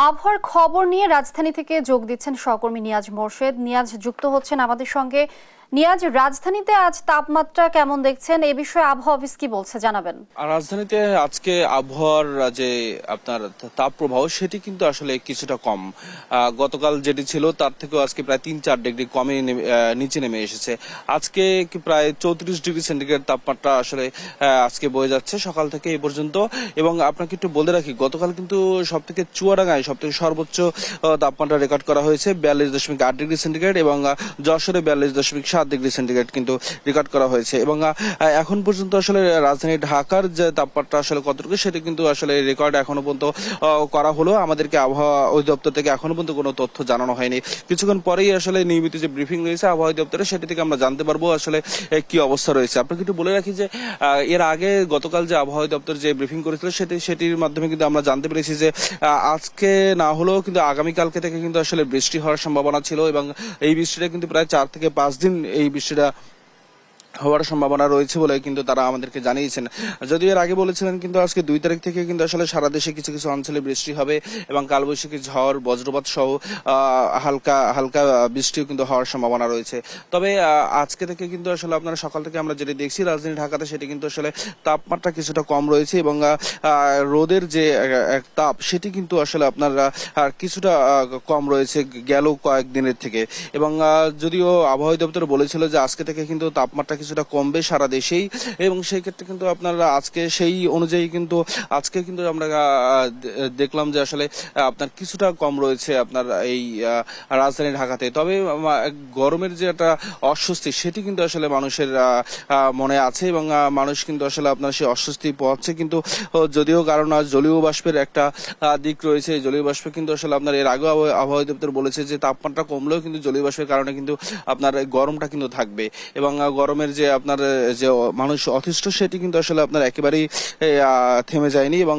আবহাওয়ার খবর নিয়ে রাজধানী থেকে যোগ দিচ্ছেন সহকর্মী নিয়াজ মোরশেদ। নিয়াজ যুক্ত হচ্ছেন আমাদের সঙ্গে। নিয়াজ, রাজধানীতে আজ তাপমাত্রা কেমন দেখছেন, এ বিষয়ে আবহাওয়া অফিস কি বলছে জানাবেন। রাজধানীতে আজকে আবহাওয়ার যে আপনার তাপ প্রবাহ সেটি কিন্তু আসলে কিছুটা কম। গতকাল যেটি ছিল তার থেকেও আজকে প্রায় 3-4 ডিগ্রি কমে নিচে নেমে এসেছে। আজকে প্রায় 34 ডিগ্রি সেন্টিগ্রেড তাপমাত্রা আসলে আজকে বয়ে যাচ্ছে সকাল থেকে এই পর্যন্ত। এবং আপনাকে একটু বলে রাখি, গতকাল কিন্তু সব থেকে চুয়াডাঙ্গায় সব থেকে সর্বোচ্চ তাপমাত্রা রেকর্ড করা হয়েছে 42.8 ডিগ্রি সেন্টিগ্রেড এবং যশোরে 42.7 ডিগ্রি সেন্টিগ্রেড কিন্তু রেকর্ড করা হয়েছে। এবং এখন পর্যন্ত আসলে রাজধানী ঢাকার যে তাপমাত্রা আসলে কতটুকু সেটি কিন্তু আসলে রেকর্ড এখনো পর্যন্ত করা হলো। আমাদেরকে আবহাওয়া অধিদপ্তর থেকে এখনো পর্যন্ত কোনো তথ্য জানানো হয়নি। কিছুক্ষণ পরেই আসলে নিয়মিত যে ব্রিফিং রয়েছে আবহাওয়া অধিদপ্তরে সেটি থেকে আমরা জানতে পারবো আসলে কি অবস্থা রয়েছে। আপনাকে একটু বলে রাখি যে এর আগে গতকাল যে আবহাওয়া অধিদপ্তর যে ব্রিফিং করেছিল সেটির মাধ্যমে কিন্তু আমরা জানতে পেরেছি যে আজকে না হলেও কিন্তু আগামীকালকে থেকে কিন্তু আসলে বৃষ্টি হওয়ার সম্ভাবনা ছিল এবং এই বৃষ্টিটা কিন্তু প্রায় 4 থেকে 5 দিন এই বৃষ্টিটা হওয়ার সম্ভাবনা রয়েছে বলে কিন্তু তারা আমাদেরকে জানিয়েছেন। যদিও এর আগে বলেছিলেন কিন্তু আজকে 2 তারিখ থেকে কিন্তু আসলে সারা দেশে কিছু কিছু অঞ্চলে বৃষ্টি হবে এবং কালবৈশাখী ঝড় বজ্রপাত সহ হালকা হালকা বৃষ্টিও কিন্তু হওয়ার সম্ভাবনা রয়েছে। তবে আজকে থেকে কিন্তু আসলে আপনারা সকাল থেকে আমরা যেটা দেখছি রাজধানী ঢাকাতে সেটি কিন্তু আসলে তাপমাত্রা কিছুটা কম রয়েছে এবং রোদের যে তাপ সেটি কিন্তু আসলে আপনার কিছুটা কম রয়েছে গেল কয়েকদিনের থেকে। এবং যদিও আবহাওয়া দপ্তর বলেছিল যে আজকে থেকে কিন্তু তাপমাত্রা কিছুটা কমবে সারা দেশেই এবং সেই ক্ষেত্রে কিন্তু আপনারা আজকে সেই অনুযায়ী কিন্তু আজকে কিন্তু আমরা দেখলাম যে আসলে আপনার কিছুটা কম রয়েছে আপনার এই রাজধানী ঢাকাতে। তবে গরমের যে একটা অস্বস্তি সেটি কিন্তু আসলে মানুষের মনে আছে এবং মানুষ কিন্তু আসলে আপনার সেই অস্বস্তি পাচ্ছে। কিন্তু যদিও কারণ জলীয় বাষ্পের একটা দিক রয়েছে, জলীয় বাষ্প কিন্তু আসলে আপনার এর আগে আবহাওয়া দপ্তর বলেছে যে তাপমাত্রা কমলেও কিন্তু জলীয় বাষ্পের কারণে কিন্তু আপনার গরমটা কিন্তু থাকবে এবং গরমের যে আপনার যে মানুষ অতিষ্ঠ সেটি কিন্তু আসলে আপনার একেবারেই থেমে যায়নি। এবং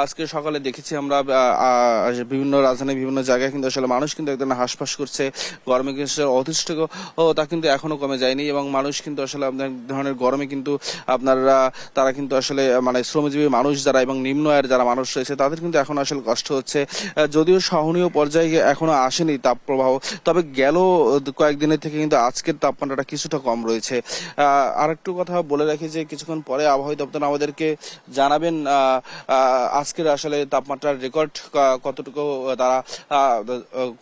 আজকে সকালে দেখেছি আমরা বিভিন্ন রাজধানীর বিভিন্ন জায়গায় কিন্তু আসলে মানুষ কিন্তু একদম হাঁসফাঁস করছে, গরমে কিন্তু অতিষ্ঠ তা কিন্তু এখনো কমে যায়নি এবং মানুষ কিন্তু আসলে আপনার ধরনের গরমে কিন্তু আপনার তারা কিন্তু আসলে মানে শ্রমজীবী মানুষ যারা এবং নিম্ন আয়ের যারা মানুষ রয়েছে তাদের কিন্তু এখন আসলে কষ্ট হচ্ছে। যদিও সহনীয় পর্যায়ে এখনো আসেনি তাপ প্রবাহ, তবে গেল কয়েকদিনের থেকে কিন্তু আজকের তাপমাত্রাটা কিছুটা কম রয়েছে। আরেকটু কথা বলে রাখি যে কিছুক্ষণ পরে আবহাওয়া দপ্তর আমাদেরকে জানাবেন আজকের আসলে তাপমাত্রার রেকর্ড কতটুকু তারা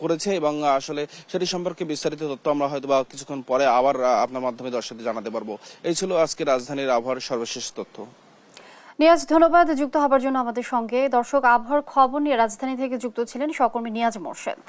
করেছে এবং আসলে সেটি সম্পর্কে বিস্তারিত তথ্য আমরা হয়তো বা কিছুক্ষণ পরে আবার আপনার মাধ্যমে দর্শকদের জানাতে পারবো। এই ছিল আজকে রাজধানীর আবহাওয়ার সর্বশেষ তথ্য। নিয়াজ, ধন্যবাদ যুক্ত হবার জন্য আমাদের সঙ্গে। দর্শক, আবহাওয়ার খবর নিয়ে রাজধানী থেকে যুক্ত ছিলেন সহকর্মী নিয়াজ মোরশেদ।